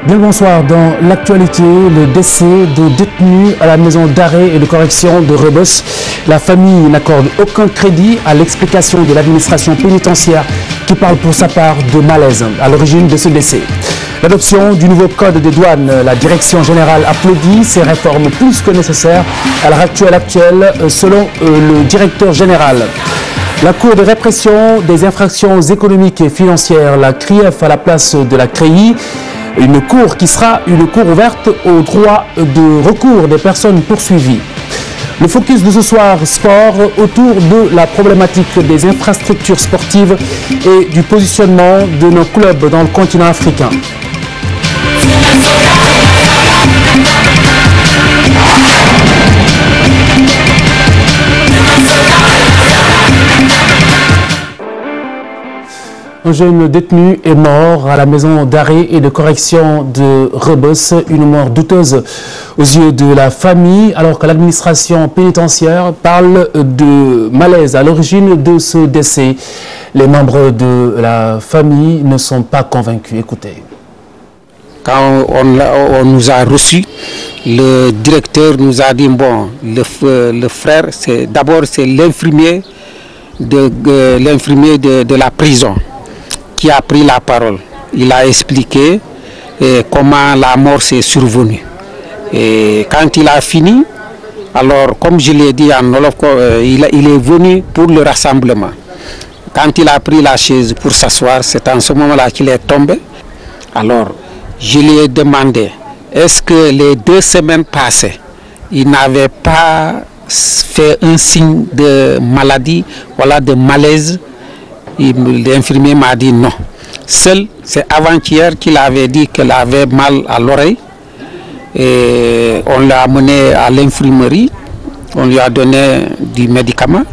Bien bonsoir. Dans l'actualité, le décès de détenus à la maison d'arrêt et de correction de Rebeuss. La famille n'accorde aucun crédit à l'explication de l'administration pénitentiaire qui parle pour sa part de malaise à l'origine de ce décès. L'adoption du nouveau code des douanes, la direction générale applaudit ces réformes plus que nécessaires à l'heure actuelle, selon le directeur général. La Cour de répression des infractions économiques et financières, la CRIEF à la place de la CREI, une cour qui sera une cour ouverte au droit de recours des personnes poursuivies. Le focus de ce soir, sport, autour de la problématique des infrastructures sportives et du positionnement de nos clubs dans le continent africain. Un jeune détenu est mort à la maison d'arrêt et de correction de Rebeuss, une mort douteuse aux yeux de la famille, alors que l'administration pénitentiaire parle de malaise à l'origine de ce décès. Les membres de la famille ne sont pas convaincus. Écoutez. Quand on nous a reçus, le directeur nous a dit, bon, le frère, d'abord c'est l'infirmier de la prison qui a pris la parole. Il a expliqué comment la mort s'est survenue. Et quand il a fini, alors comme je l'ai dit en Wolof, il est venu pour le rassemblement. Quand il a pris la chaise pour s'asseoir, c'est en ce moment-là qu'il est tombé. Alors, je lui ai demandé, est-ce que les 2 semaines passées, il n'avait pas fait un signe de maladie, voilà, de malaise? L'infirmier m'a dit non. Seul, c'est avant-hier qu'il avait dit qu'il avait mal à l'oreille. Et on l'a amené à l'infirmerie, on lui a donné du médicament.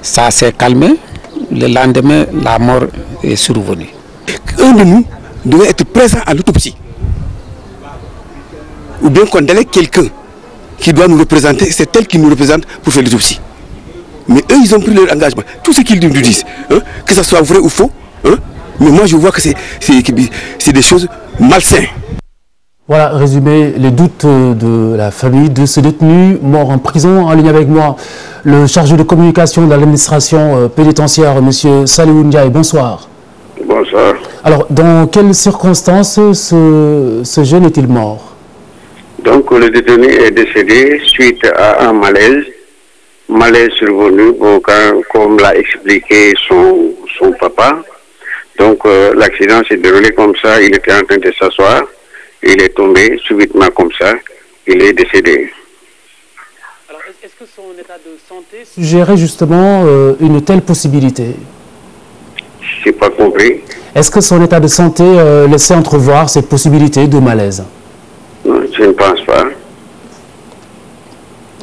Ça s'est calmé. Le lendemain, la mort est survenue. Un de nous devait être présent à l'autopsie. Ou bien qu'on délègue quelqu'un qui doit nous représenter, c'est elle qui nous représente pour faire l'autopsie. Mais eux, ils ont pris leur engagement. Tout ce qu'ils nous disent, hein, que ce soit vrai ou faux, hein, mais moi je vois que c'est des choses malsaines. Voilà, résumé les doutes de la famille de ce détenu mort en prison. En ligne avec moi, le chargé de communication de l'administration pénitentiaire, M. Saliou Ndiaye. Bonsoir. Bonsoir. Alors, dans quelles circonstances ce jeune est-il mort? Donc, le détenu est décédé suite à un malaise survenu, bon, comme l'a expliqué son papa. Donc, l'accident s'est déroulé comme ça, il était en train de s'asseoir, il est tombé subitement comme ça, il est décédé. Alors, est-ce que son état de santé suggérait justement une telle possibilité? Je n'ai pas compris. Est-ce que son état de santé laissait entrevoir cette possibilité de malaise? Non, je ne pense pas.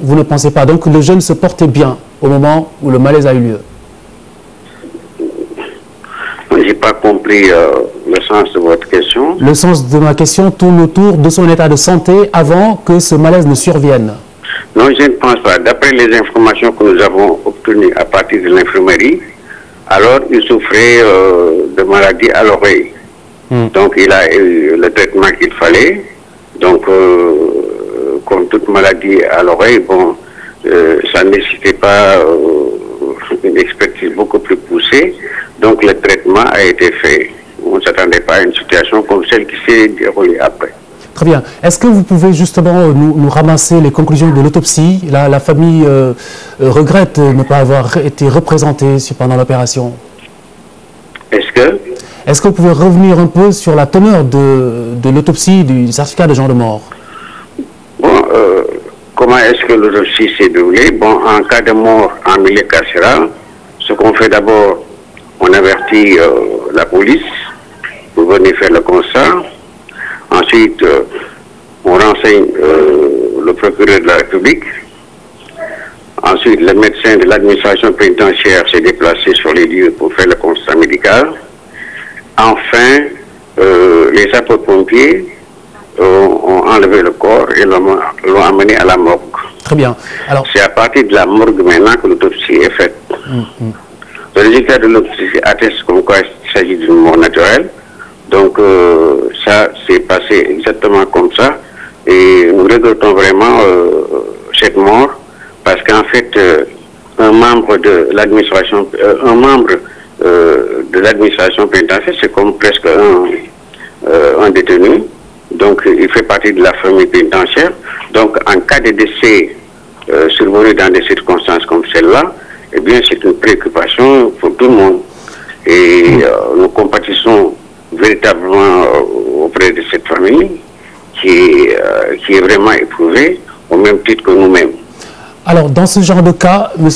Vous ne pensez pas donc que le jeune se portait bien au moment où le malaise a eu lieu? Je n'ai pas compris le sens de votre question. Le sens de ma question tourne autour de son état de santé avant que ce malaise ne survienne. Non, je ne pense pas. D'après les informations que nous avons obtenues à partir de l'infirmerie, alors il souffrait de maladie à l'oreille. Donc il a eu le traitement qu'il fallait. Donc, comme toute maladie à l'oreille, bon, ça ne nécessitait pas une expertise beaucoup plus poussée. Donc, le traitement a été fait. On ne s'attendait pas à une situation comme celle qui s'est déroulée après. Très bien. Est-ce que vous pouvez justement nous ramasser les conclusions de l'autopsie? La famille regrette de ne pas avoir été représentée pendant l'opération. Est-ce que vous pouvez revenir un peu sur la teneur de l'autopsie du certificat de genre de mort? Bon, comment est-ce que l'autopsie s'est déroulée? Bon, en cas de mort en milieu carcéral, ce qu'on fait d'abord, on avertit la police pour venir faire le constat. Ensuite, on renseigne le procureur de la République. Ensuite, le médecin de l'administration pénitentiaire s'est déplacé sur les lieux pour faire le constat médical. Enfin, les sapeurs-pompiers ont enlevé le corps et l'ont amené à la morgue. Très bien. C'est à partir de la morgue maintenant que l'autopsie est faite. Le résultat de l'autopsie atteste comme quoi il s'agit d'une mort naturelle. Donc ça s'est passé exactement comme ça. Et nous regrettons vraiment cette mort parce qu'en fait, un membre de l'administration pénitentiaire, c'est comme presque un détenu. Donc il fait partie de la famille pénitentiaire. Donc en cas de décès survenu dans des circonstances comme celle-là, eh bien c'est une préoccupation pour tout le monde. Et nous compatissons véritablement auprès de cette famille qui est vraiment éprouvée au même titre que nous-mêmes. Alors, dans ce genre de cas, M.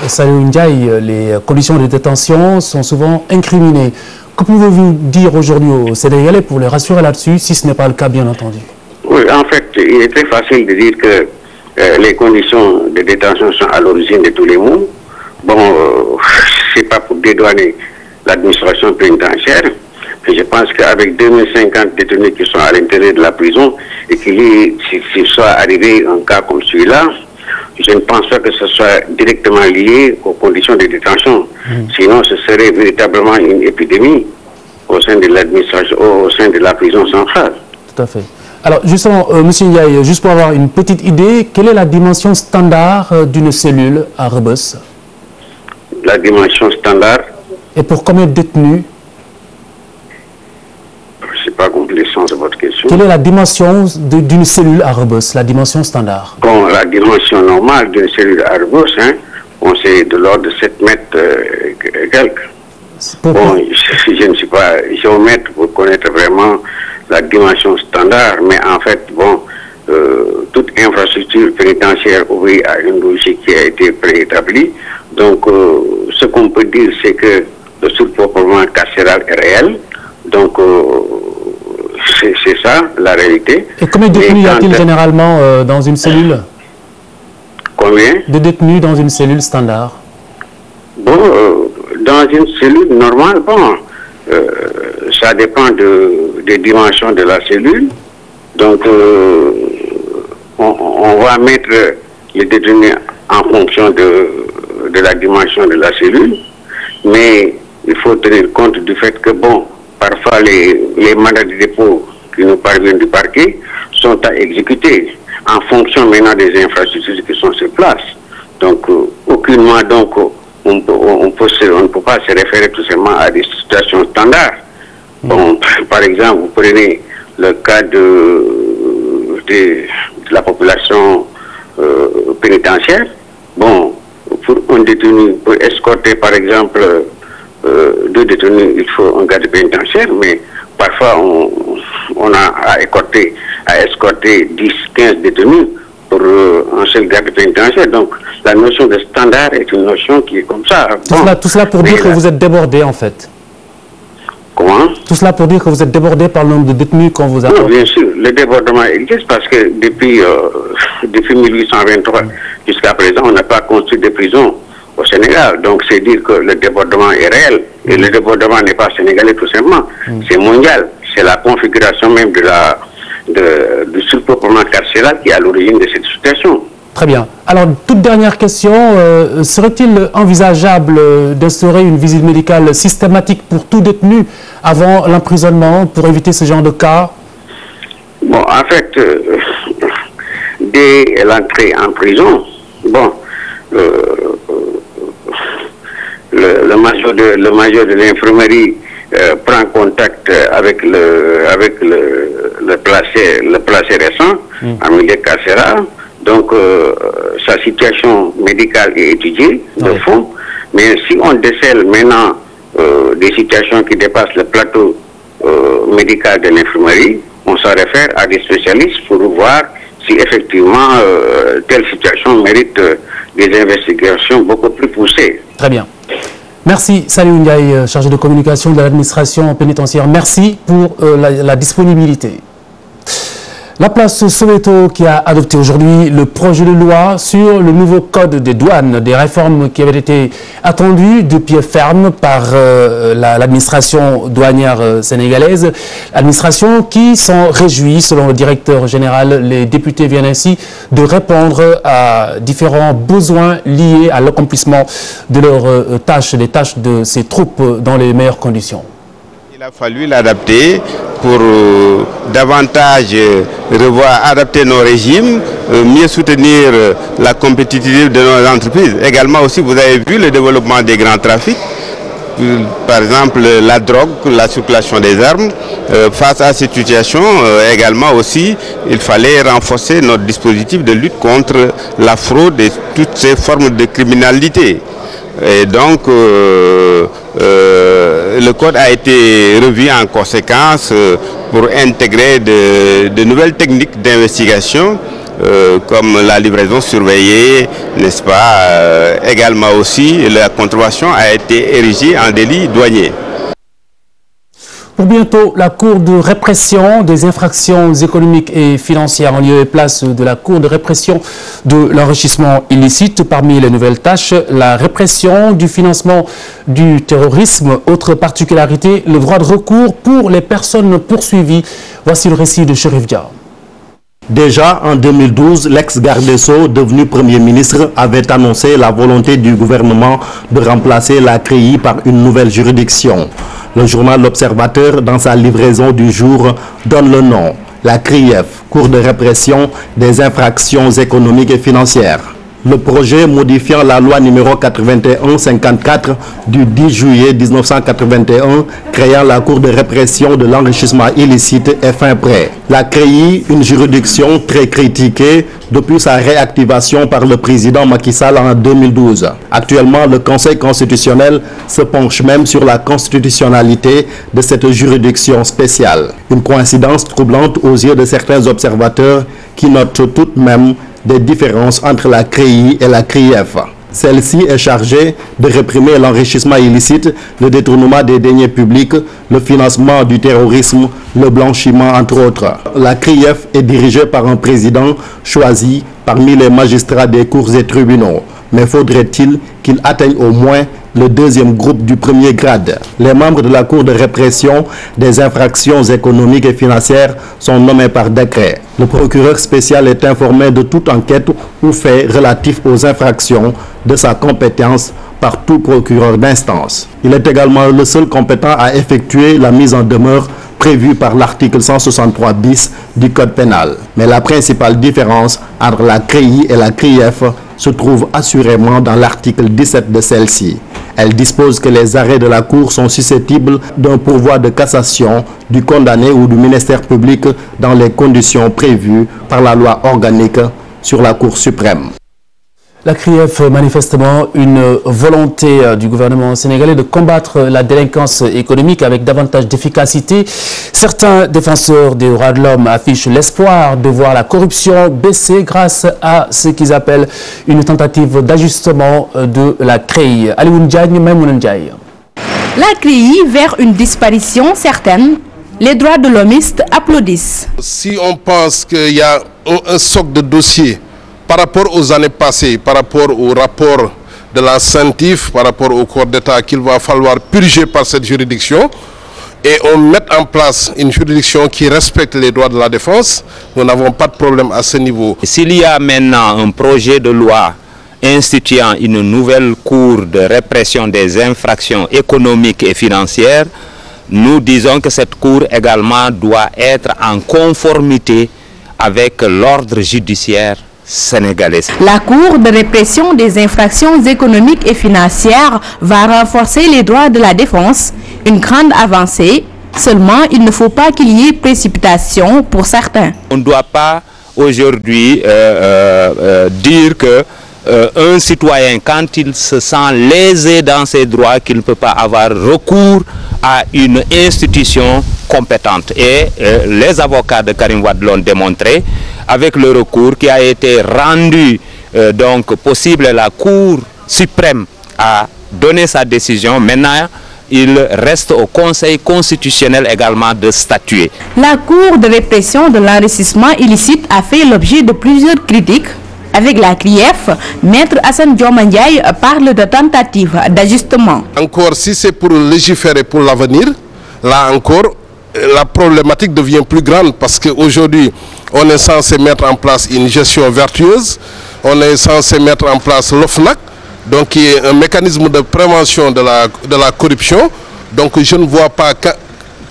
Saliou Ndiaye, les conditions de détention sont souvent incriminées. Que pouvez-vous dire aujourd'hui aux Sénégalais pour les rassurer là-dessus, si ce n'est pas le cas, bien entendu? Oui, en fait, il est très facile de dire que les conditions de détention sont à l'origine de tous les maux. Bon, c'est pas pour dédouaner l'administration pénitentiaire, mais je pense qu'avec 2050 détenus qui sont à l'intérieur de la prison et qu'il soit arrivé un cas comme celui-là, je ne pense pas que ce soit directement lié aux conditions de détention. Sinon, ce serait véritablement une épidémie au sein de l'administration, au sein de la prison centrale. Tout à fait. Alors, justement, M. Ndiaye, juste pour avoir une petite idée, quelle est la dimension standard d'une cellule à Rebeuss? La dimension standard. Et pour combien de détenus? Je n'ai pas compris le sens de votre question. Quelle est la dimension d'une cellule à Rebeuss, la dimension standard? Bon, la dimension normale d'une cellule à Rebeuss, c'est de l'ordre de 7 mètres et quelques. Bon, je ne suis pas géomètre pour connaître vraiment la dimension standard, mais en fait, bon, toute infrastructure pénitentiaire obéit à une logique qui a été préétablie. Donc, ce qu'on peut dire, c'est que le surpeuplement carcéral est réel. Donc, c'est ça, la réalité. Et combien de détenus y a-t-il généralement dans une cellule? Combien de détenus dans une cellule standard? Bon, dans une cellule normale, bon, ça dépend des dimensions de la cellule. Donc, on va mettre les détenus en fonction de la dimension de la cellule, mais il faut tenir compte du fait que, bon, parfois les mandats de dépôt qui nous parviennent du parquet sont à exécuter en fonction maintenant des infrastructures qui sont sur place. Donc, aucunement, donc, on ne peut pas se référer tout simplement à des situations standards. Bon, par exemple, vous prenez le cas de la population pénitentiaire. Bon, pour un détenu, pour escorter par exemple 2 détenus, il faut un garde pénitentiaire, mais parfois on a à escorter 10, 15 détenus pour un seul garde pénitentiaire. Donc la notion de standard est une notion qui est comme ça. Tout cela pour dire que vous êtes débordé en fait. Comment? Tout cela pour dire que vous êtes débordé par le nombre de détenus qu'on vous a. Non, bien sûr, le débordement existe parce que depuis 1823 jusqu'à présent, on n'a pas construit de prison au Sénégal. Donc c'est dire que le débordement est réel. Et le débordement n'est pas sénégalais tout simplement. C'est mondial. C'est la configuration même du surpeuplement carcéral qui est à l'origine de cette situation. Très bien. Alors, toute dernière question, serait-il envisageable d'instaurer une visite médicale systématique pour tout détenu avant l'emprisonnement pour éviter ce genre de cas? Bon, en fait, dès l'entrée en prison, bon, le major de l'infirmerie prend contact avec le placé récent en milieu carcéral. Donc, sa situation médicale est étudiée de fond. Mais si on décèle maintenant des situations qui dépassent le plateau médical de l'infirmerie, on s'en réfère à des spécialistes pour voir si effectivement telle situation mérite des investigations beaucoup plus poussées. Très bien. Merci Saliou Ndiaye, chargé de communication de l'administration pénitentiaire. Merci pour la disponibilité. La place Soweto qui a adopté aujourd'hui le projet de loi sur le nouveau code des douanes, des réformes qui avaient été attendues de pied ferme par l'administration douanière sénégalaise. Administration qui s'en réjouit, selon le directeur général. Les députés viennent ainsi de répondre à différents besoins liés à l'accomplissement de leurs tâches, des tâches de ces troupes dans les meilleures conditions. Il a a fallu l'adapter pour davantage adapter nos régimes, mieux soutenir la compétitivité de nos entreprises. Également aussi, vous avez vu le développement des grands trafics, par exemple la drogue, la circulation des armes. Face à cette situation, également aussi, il fallait renforcer notre dispositif de lutte contre la fraude et toutes ces formes de criminalité. Et donc, le code a été revu en conséquence pour intégrer de nouvelles techniques d'investigation comme la livraison surveillée, n'est-ce pas. Également aussi, la contrevention a été érigée en délit douanier. Pour bientôt, la Cour de répression des infractions économiques et financières en lieu et place de la Cour de répression de l'enrichissement illicite. Parmi les nouvelles tâches, la répression du financement du terrorisme. Autre particularité, le droit de recours pour les personnes poursuivies. Voici le récit de Chérif Dia. Déjà en 2012, l'ex-garde des Sceaux, devenu Premier ministre, avait annoncé la volonté du gouvernement de remplacer la CREI par une nouvelle juridiction. Le journal L'Observateur, dans sa livraison du jour, donne le nom, la CRIEF, Cour de répression des infractions économiques et financières. Le projet modifiant la loi numéro 81-54 du 10 juillet 1981, créant la Cour de répression de l'enrichissement illicite, est fin prêt. La CREI, une juridiction très critiquée depuis sa réactivation par le président Macky Sall en 2012. Actuellement, le Conseil constitutionnel se penche même sur la constitutionnalité de cette juridiction spéciale. Une coïncidence troublante aux yeux de certains observateurs qui notent tout de même des différences entre la CREI et la CRIEF. Celle-ci est chargée de réprimer l'enrichissement illicite, le détournement des deniers publics, le financement du terrorisme, le blanchiment, entre autres. La CRIEF est dirigée par un président choisi parmi les magistrats des cours et tribunaux. Mais faudrait-il qu'il atteigne au moins le deuxième groupe du premier grade. Les membres de la Cour de répression des infractions économiques et financières sont nommés par décret. Le procureur spécial est informé de toute enquête ou fait relatif aux infractions de sa compétence par tout procureur d'instance. Il est également le seul compétent à effectuer la mise en demeure prévue par l'article 163 bis du Code pénal. Mais la principale différence entre la CREI et la CRIEF se trouve assurément dans l'article 17 de celle-ci. Elle dispose que les arrêts de la Cour sont susceptibles d'un pourvoi de cassation du condamné ou du ministère public dans les conditions prévues par la loi organique sur la Cour suprême. La CRIEF, manifestement, une volonté du gouvernement sénégalais de combattre la délinquance économique avec davantage d'efficacité. Certains défenseurs des droits de l'homme affichent l'espoir de voir la corruption baisser grâce à ce qu'ils appellent une tentative d'ajustement de la CREI. Alioune Diagne, Maïmouna Ndiaye. La CREI vers une disparition certaine. Les droits de l'homiste applaudissent. Si on pense qu'il y a un socle de dossiers par rapport aux années passées, par rapport au rapport de la CENTIF, par rapport au corps d'État qu'il va falloir purger par cette juridiction, et on met en place une juridiction qui respecte les droits de la défense, nous n'avons pas de problème à ce niveau. S'il y a maintenant un projet de loi instituant une nouvelle cour de répression des infractions économiques et financières, nous disons que cette cour également doit être en conformité avec l'ordre judiciaire sénégalais. La Cour de répression des infractions économiques et financières va renforcer les droits de la défense, une grande avancée. Seulement, il ne faut pas qu'il y ait précipitation pour certains. On ne doit pas aujourd'hui dire que un citoyen, quand il se sent lésé dans ses droits, qu'il ne peut pas avoir recours à une institution compétente. Et les avocats de Karim Wade l'ont démontré avec le recours qui a été rendu donc possible. La Cour suprême a donné sa décision. Maintenant, il reste au Conseil constitutionnel également de statuer. La Cour de répression de l'enrichissement illicite a fait l'objet de plusieurs critiques. Avec la CRIEF, Maître Hassan Diomandjaï parle de tentative d'ajustement. Encore, si c'est pour légiférer pour l'avenir, là encore, la problématique devient plus grande parce qu'aujourd'hui, on est censé mettre en place une gestion vertueuse, on est censé mettre en place l'OFNAC, donc qui est un mécanisme de prévention de la corruption. Donc je ne vois pas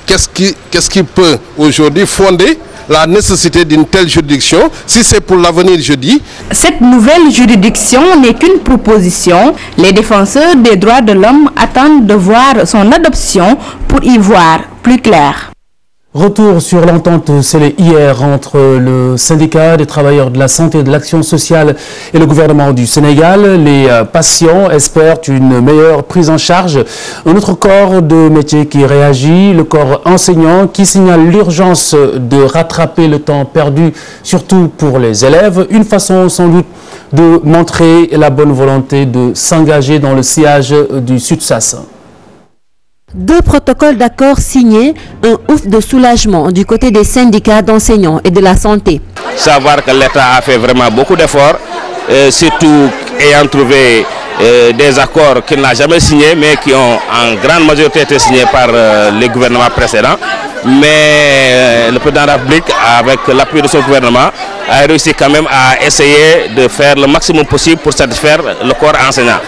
qu'est-ce qui peut aujourd'hui fonder la nécessité d'une telle juridiction, si c'est pour l'avenir, je dis. Cette nouvelle juridiction n'est qu'une proposition. Les défenseurs des droits de l'homme attendent de voir son adoption pour y voir plus clair. Retour sur l'entente scellée hier entre le syndicat des travailleurs de la santé et de l'action sociale et le gouvernement du Sénégal. Les patients espèrent une meilleure prise en charge. Un autre corps de métier qui réagit, le corps enseignant, qui signale l'urgence de rattraper le temps perdu, surtout pour les élèves. Une façon sans doute de montrer la bonne volonté de s'engager dans le sillage du SUTSAS. Deux protocoles d'accord signés, un ouf de soulagement du côté des syndicats d'enseignants et de la santé. Savoir que l'État a fait vraiment beaucoup d'efforts, surtout ayant trouvé des accords qu'il n'a jamais signés, mais qui ont en grande majorité été signés par les gouvernements précédents. Mais le président de la République, avec l'appui de son gouvernement, a réussi quand même à essayer de faire le maximum possible pour satisfaire le corps enseignant.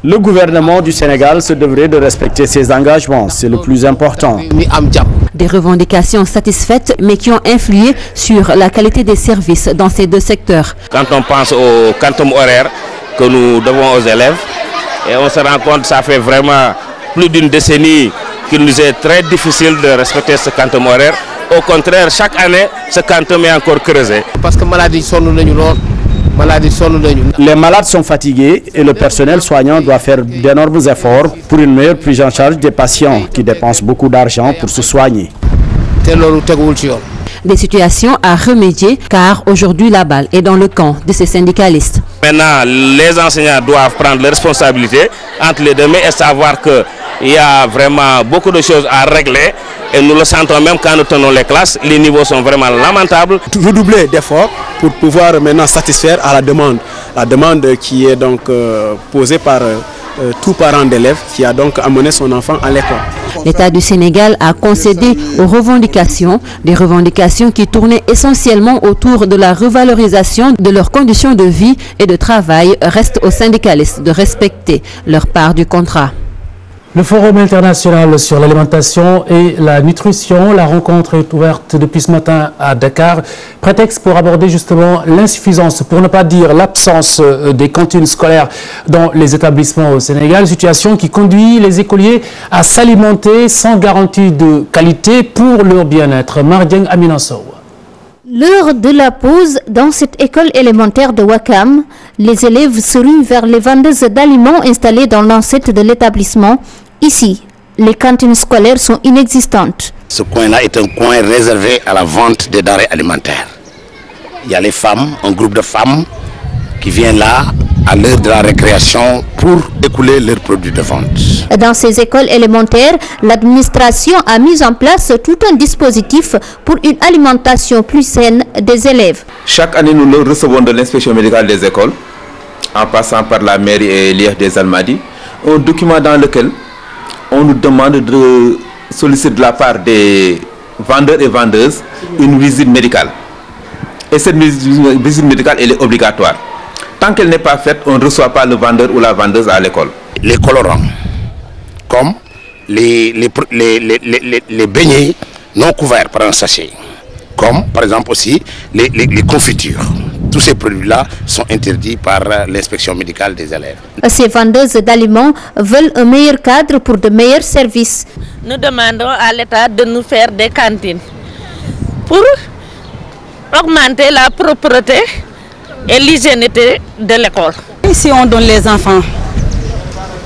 Le gouvernement du Sénégal se devrait de respecter ses engagements, c'est le plus important. Des revendications satisfaites, mais qui ont influé sur la qualité des services dans ces deux secteurs. Quand on pense au quantum horaire que nous devons aux élèves, et on se rend compte que ça fait vraiment plus d'une décennie qu'il nous est très difficile de respecter ce quantum horaire. Au contraire, chaque année, ce quantum est encore creusé. Parce que les malades sont fatigués et le personnel soignant doit faire d'énormes efforts pour une meilleure prise en charge des patients qui dépensent beaucoup d'argent pour se soigner. Des situations à remédier car aujourd'hui la balle est dans le camp de ces syndicalistes. Maintenant, les enseignants doivent prendre les responsabilités entre les deux mains et savoir qu'il y a vraiment beaucoup de choses à régler. Et nous le sentons même quand nous tenons les classes, les niveaux sont vraiment lamentables. Redoubler d'efforts pour pouvoir maintenant satisfaire à la demande qui est donc posée par tout parent d'élève qui a donc amené son enfant à l'école. L'État du Sénégal a concédé aux revendications, des revendications qui tournaient essentiellement autour de la revalorisation de leurs conditions de vie et de travail. Reste aux syndicalistes de respecter leur part du contrat. Le Forum international sur l'alimentation et la nutrition, la rencontre est ouverte depuis ce matin à Dakar. Prétexte pour aborder justement l'insuffisance, pour ne pas dire l'absence des cantines scolaires dans les établissements au Sénégal. Situation qui conduit les écoliers à s'alimenter sans garantie de qualité pour leur bien-être. Mardieng Aminasow. L'heure de la pause dans cette école élémentaire de Ouakam, les élèves se ruent vers les vendeuses d'aliments installées dans l'enceinte de l'établissement. Ici, les cantines scolaires sont inexistantes. Ce coin-là est un coin réservé à la vente des denrées alimentaires. Il y a les femmes, un groupe de femmes qui viennent là à l'heure de la récréation pour écouler leurs produits de vente. Dans ces écoles élémentaires, l'administration a mis en place tout un dispositif pour une alimentation plus saine des élèves. Chaque année, nous le recevons de l'inspection médicale des écoles, en passant par la mairie et l'IF des Almadies, un document dans lequel on nous demande de solliciter de la part des vendeurs et vendeuses une visite médicale. Et cette visite médicale, elle est obligatoire. Tant qu'elle n'est pas faite, on ne reçoit pas le vendeur ou la vendeuse à l'école. Les colorants, comme les beignets non couverts par un sachet, comme par exemple aussi les confitures. Tous ces produits-là sont interdits par l'inspection médicale des élèves. Ces vendeuses d'aliments veulent un meilleur cadre pour de meilleurs services. Nous demandons à l'État de nous faire des cantines pour augmenter la propreté et l'hygiénité de l'école. Ici, on donne les enfants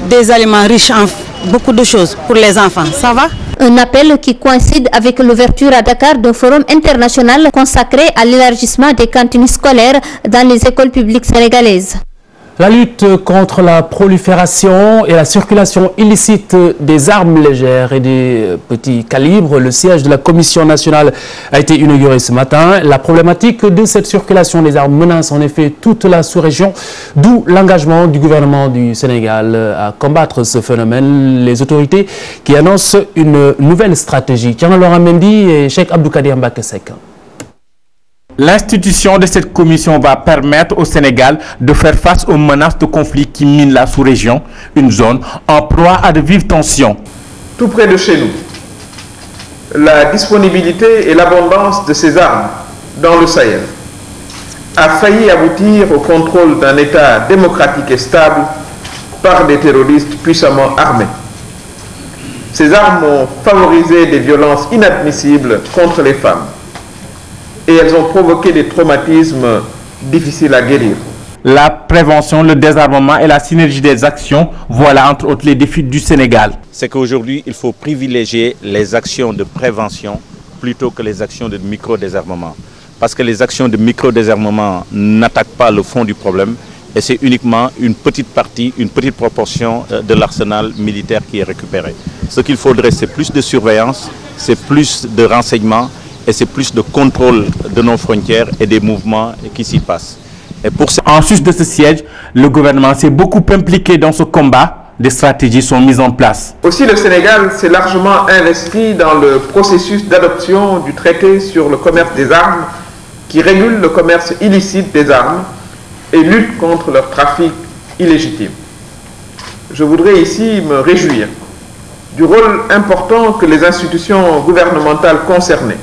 des aliments riches en beaucoup de choses pour les enfants. Ça va? Un appel qui coïncide avec l'ouverture à Dakar d'un forum international consacré à l'élargissement des cantines scolaires dans les écoles publiques sénégalaises. La lutte contre la prolifération et la circulation illicite des armes légères et des petits calibres, le siège de la Commission nationale a été inauguré ce matin. La problématique de cette circulation des armes menace en effet toute la sous-région, d'où l'engagement du gouvernement du Sénégal à combattre ce phénomène. Les autorités qui annoncent une nouvelle stratégie. Tiana Laurent Mendy et Cheikh Abdou Kadir Mbacké Seck. L'institution de cette commission va permettre au Sénégal de faire face aux menaces de conflit qui minent la sous-région, une zone en proie à de vives tensions. tout près de chez nous, la disponibilité et l'abondance de ces armes dans le Sahel a failli aboutir au contrôle d'un État démocratique et stable par des terroristes puissamment armés. Ces armes ont favorisé des violences inadmissibles contre les femmes et elles ont provoqué des traumatismes difficiles à guérir. La prévention, le désarmement et la synergie des actions, voilà entre autres les défis du Sénégal. C'est qu'aujourd'hui, il faut privilégier les actions de prévention plutôt que les actions de micro-désarmement. Parce que les actions de micro-désarmement n'attaquent pas le fond du problème et c'est uniquement une petite partie, une petite proportion de l'arsenal militaire qui est récupéré. Ce qu'il faudrait, c'est plus de surveillance, c'est plus de renseignements et c'est plus de contrôle de nos frontières et des mouvements qui s'y passent. Et en sus de ce siège, le gouvernement s'est beaucoup impliqué dans ce combat. Des stratégies sont mises en place. Aussi, le Sénégal s'est largement investi dans le processus d'adoption du traité sur le commerce des armes qui régule le commerce illicite des armes et lutte contre leur trafic illégitime. Je voudrais ici me réjouir du rôle important que les institutions gouvernementales concernées,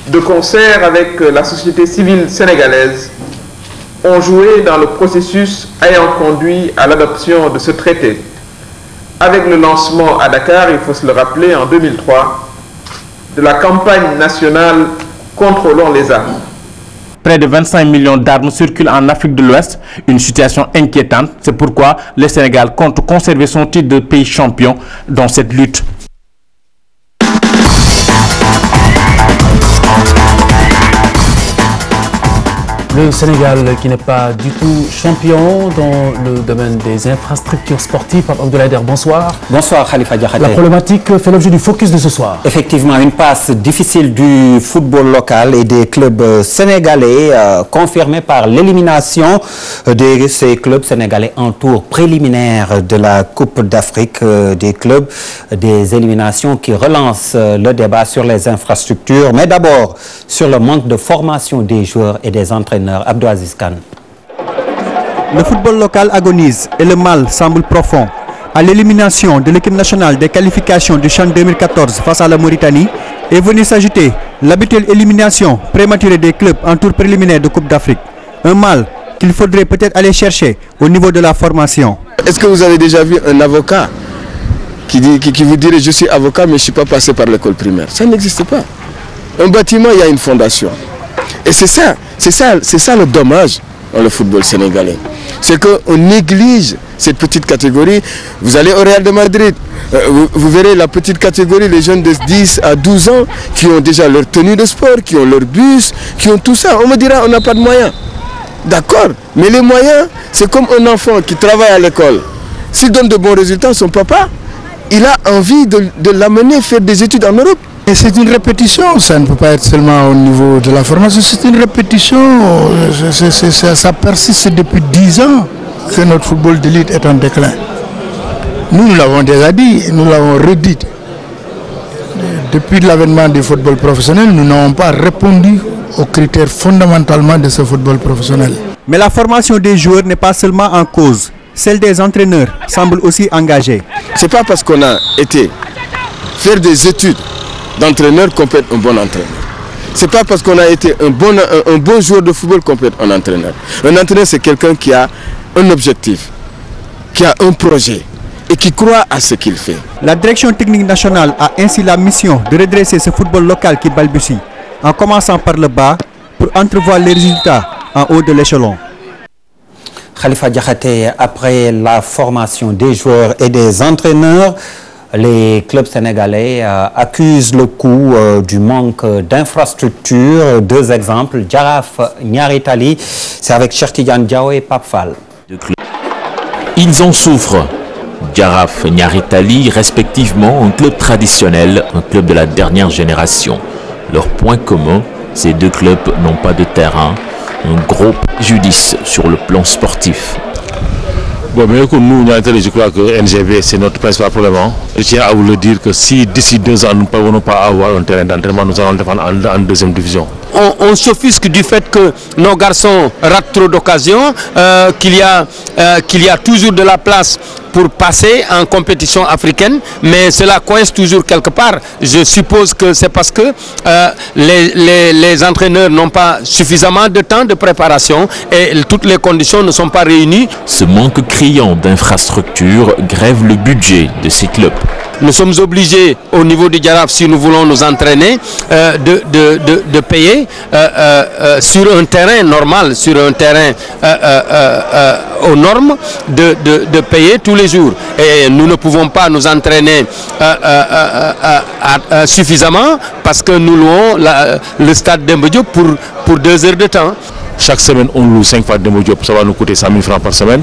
de concert avec la société civile sénégalaise, ont joué dans le processus ayant conduit à l'adoption de ce traité, avec le lancement à Dakar, il faut se le rappeler, en 2003, de la campagne nationale Contrôlons les armes. Près de 25 millions d'armes circulent en Afrique de l'Ouest, une situation inquiétante. C'est pourquoi le Sénégal compte conserver son titre de pays champion dans cette lutte. Le Sénégal qui n'est pas du tout champion dans le domaine des infrastructures sportives. Pape Abdoulaye, bonsoir. Bonsoir Khalifa Diakhaté. La problématique fait l'objet du focus de ce soir. Effectivement, une passe difficile du football local et des clubs sénégalais confirmée par l'élimination de ces clubs sénégalais en tour préliminaire de la Coupe d'Afrique des clubs, des éliminations qui relancent le débat sur les infrastructures, mais d'abord sur le manque de formation des joueurs et des entraîneurs. Abdou Aziz Kane. Le football local agonise et le mal semble profond. À l'élimination de l'équipe nationale des qualifications du CHAN 2014 face à la Mauritanie est venue s'ajouter l'habituelle élimination prématurée des clubs en tour préliminaire de Coupe d'Afrique. Un mal qu'il faudrait peut-être aller chercher au niveau de la formation. Est-ce que vous avez déjà vu un avocat qui vous dirait je suis avocat mais je ne suis pas passé par l'école primaire? Ça n'existe pas. Un bâtiment, il y a une fondation. Et c'est ça le dommage dans le football sénégalais. C'est qu'on néglige cette petite catégorie. Vous allez au Real de Madrid, vous verrez la petite catégorie, les jeunes de 10 à 12 ans qui ont déjà leur tenue de sport, qui ont leur bus, qui ont tout ça. On me dira on n'a pas de moyens. D'accord, mais les moyens, c'est comme un enfant qui travaille à l'école. S'il donne de bons résultats, son papa, il a envie de l'amener faire des études en Europe. Et c'est une répétition, ça ne peut pas être seulement au niveau de la formation, c'est une répétition, ça persiste depuis 10 ans que notre football d'élite est en déclin. Nous l'avons déjà dit, nous l'avons redit. Depuis l'avènement du football professionnel, nous n'avons pas répondu aux critères fondamentalement de ce football professionnel. Mais la formation des joueurs n'est pas seulement en cause, celle des entraîneurs semble aussi engagée. C'est pas parce qu'on a été faire des études d'entraîneur qu'on peut être un bon entraîneur. C'est pas parce qu'on a été un bon joueur de football qu'on peut être un entraîneur. Un entraîneur, c'est quelqu'un qui a un objectif, qui a un projet et qui croit à ce qu'il fait. La direction technique nationale a ainsi la mission de redresser ce football local qui balbutie, en commençant par le bas pour entrevoir les résultats en haut de l'échelon. Khalifa Diakhaté, après la formation des joueurs et des entraîneurs, les clubs sénégalais accusent le coût du manque d'infrastructures. Deux exemples, Jaraaf Niary Tally, c'est avec Cheikh Tidiane Diaw et Pape Fall. Ils en souffrent. Jaraaf Niary Tally, respectivement un club traditionnel, un club de la dernière génération. Leur point commun, ces deux clubs n'ont pas de terrain, un gros préjudice sur le plan sportif. Bon, mais écoute, nous, je crois que NGV, c'est notre principal problème. Je tiens à vous le dire que si d'ici 2 ans, nous ne pouvons pas avoir un terrain d'entraînement, nous allons le défendre en deuxième division. on s'offusque du fait que nos garçons ratent trop d'occasions, qu'il y a toujours de la place pour passer en compétition africaine, mais cela coince toujours quelque part. Je suppose que c'est parce que les entraîneurs n'ont pas suffisamment de temps de préparation et toutes les conditions ne sont pas réunies. Ce manque criant d'infrastructures grève le budget de ces clubs. Nous sommes obligés au niveau du Jaraaf, si nous voulons nous entraîner, de payer sur un terrain normal, sur un terrain aux normes, de payer tous les jours. Et nous ne pouvons pas nous entraîner suffisamment parce que nous louons le stade Demba Diop pour 2 heures de temps. Chaque semaine, on loue 5 fois Demba Diop, ça va nous coûter 100 000 francs par semaine.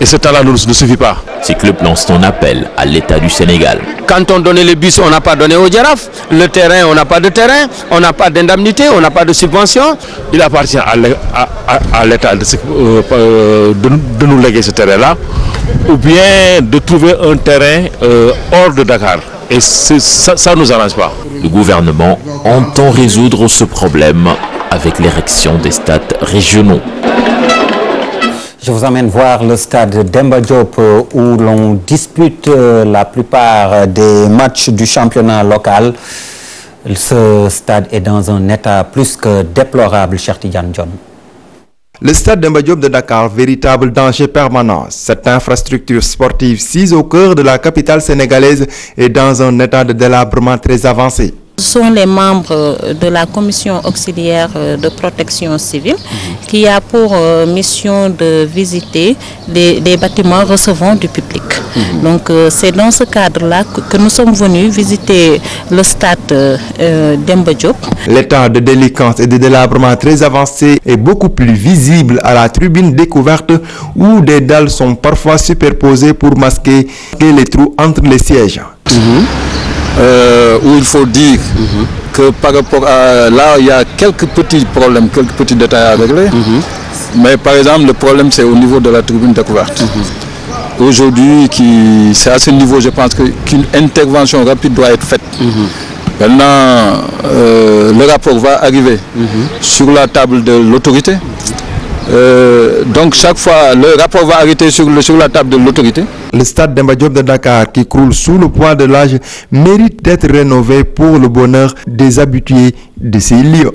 Et ce temps-là ne suffit pas. Ces clubs lancent un appel à l'État du Sénégal. Quand on donnait les bus, on n'a pas donné au Jaraaf. Le terrain, on n'a pas de terrain. On n'a pas d'indemnité, on n'a pas de subvention. Il appartient à l'État de nous léguer ce terrain-là, ou bien de trouver un terrain hors de Dakar. Et ça ne nous arrange pas. Le gouvernement entend résoudre ce problème avec l'érection des stades régionaux. Je vous emmène voir le stade Demba Diop où l'on dispute la plupart des matchs du championnat local. Ce stade est dans un état plus que déplorable, cher Tidiane John. Le stade Demba Diop de Dakar, véritable danger permanent. Cette infrastructure sportive sise au cœur de la capitale sénégalaise est dans un état de délabrement très avancé. Ce sont les membres de la commission auxiliaire de protection civile qui a pour mission de visiter des bâtiments recevant du public. Donc c'est dans ce cadre-là que nous sommes venus visiter le stade Demba Diop. L'état de délinquance et de délabrement très avancé est beaucoup plus visible à la tribune découverte où des dalles sont parfois superposées pour masquer les trous entre les sièges. Où il faut dire que par rapport à là, il y a quelques petits problèmes, quelques petits détails à régler. Mais par exemple, le problème c'est au niveau de la tribune découverte. Aujourd'hui, c'est à ce niveau, je pense qu'une intervention rapide doit être faite. Maintenant, le rapport va arriver sur la table de l'autorité. Donc chaque fois, le rapport va arrêter sur la table de l'autorité. Le stade Demba Diop de Dakar, qui croule sous le poids de l'âge, mérite d'être rénové pour le bonheur des habitués de ces lieux.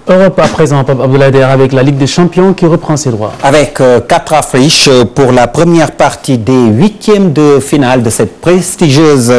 Europe à présent, Pape Abdoulaye, avec la Ligue des Champions qui reprend ses droits. Avec 4 affiches pour la première partie des 8e de finale de cette prestigieuse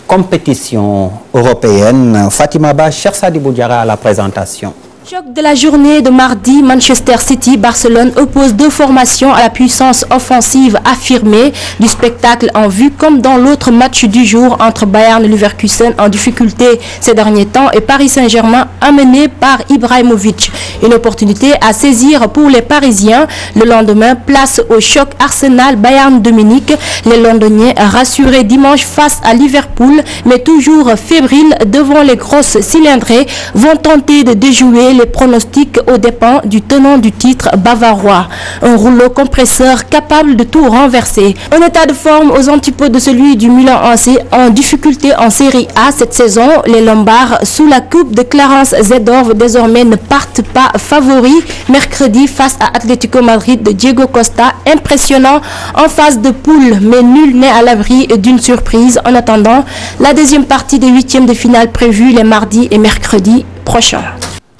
compétition européenne. Fatima Ba, Cheikh Sadibou Diarra à la présentation. Choc de la journée de mardi, Manchester City, Barcelone oppose 2 formations à la puissance offensive affirmée du spectacle en vue, comme dans l'autre match du jour entre Bayern Leverkusen en difficulté ces derniers temps et Paris Saint-Germain amené par Ibrahimovic. Une opportunité à saisir pour les Parisiens. Le lendemain, place au choc Arsenal-Bayern de Munich. Les Londoniens rassurés dimanche face à Liverpool, mais toujours fébriles devant les grosses cylindrées, vont tenter de déjouer les pronostics aux dépens du tenant du titre bavarois. Un rouleau compresseur capable de tout renverser. Un état de forme aux antipodes de celui du Milan AC en difficulté en Série A cette saison. Les Lombards, sous la coupe de Clarence Seedorf, désormais ne partent pas favoris. Mercredi, face à Atlético Madrid de Diego Costa, impressionnant en phase de poule, mais nul n'est à l'abri d'une surprise. En attendant, la deuxième partie des 8e de finale prévue les mardis et mercredis prochains.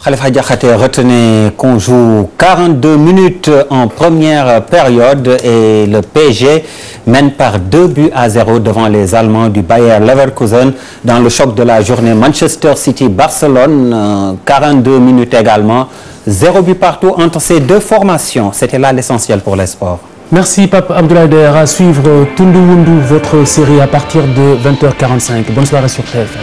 Khalifa Diakhaté, retenez qu'on joue 42 minutes en première période et le PSG mène par 2-0 devant les Allemands du Bayer Leverkusen dans le choc de la journée Manchester City-Barcelone. 42 minutes également, 0 but partout entre ces 2 formations. C'était là l'essentiel pour les sports. Merci Pape Abdoulaye. À suivre Tundu Wundu, votre série à partir de 20h45. Bonne soirée sur TFM.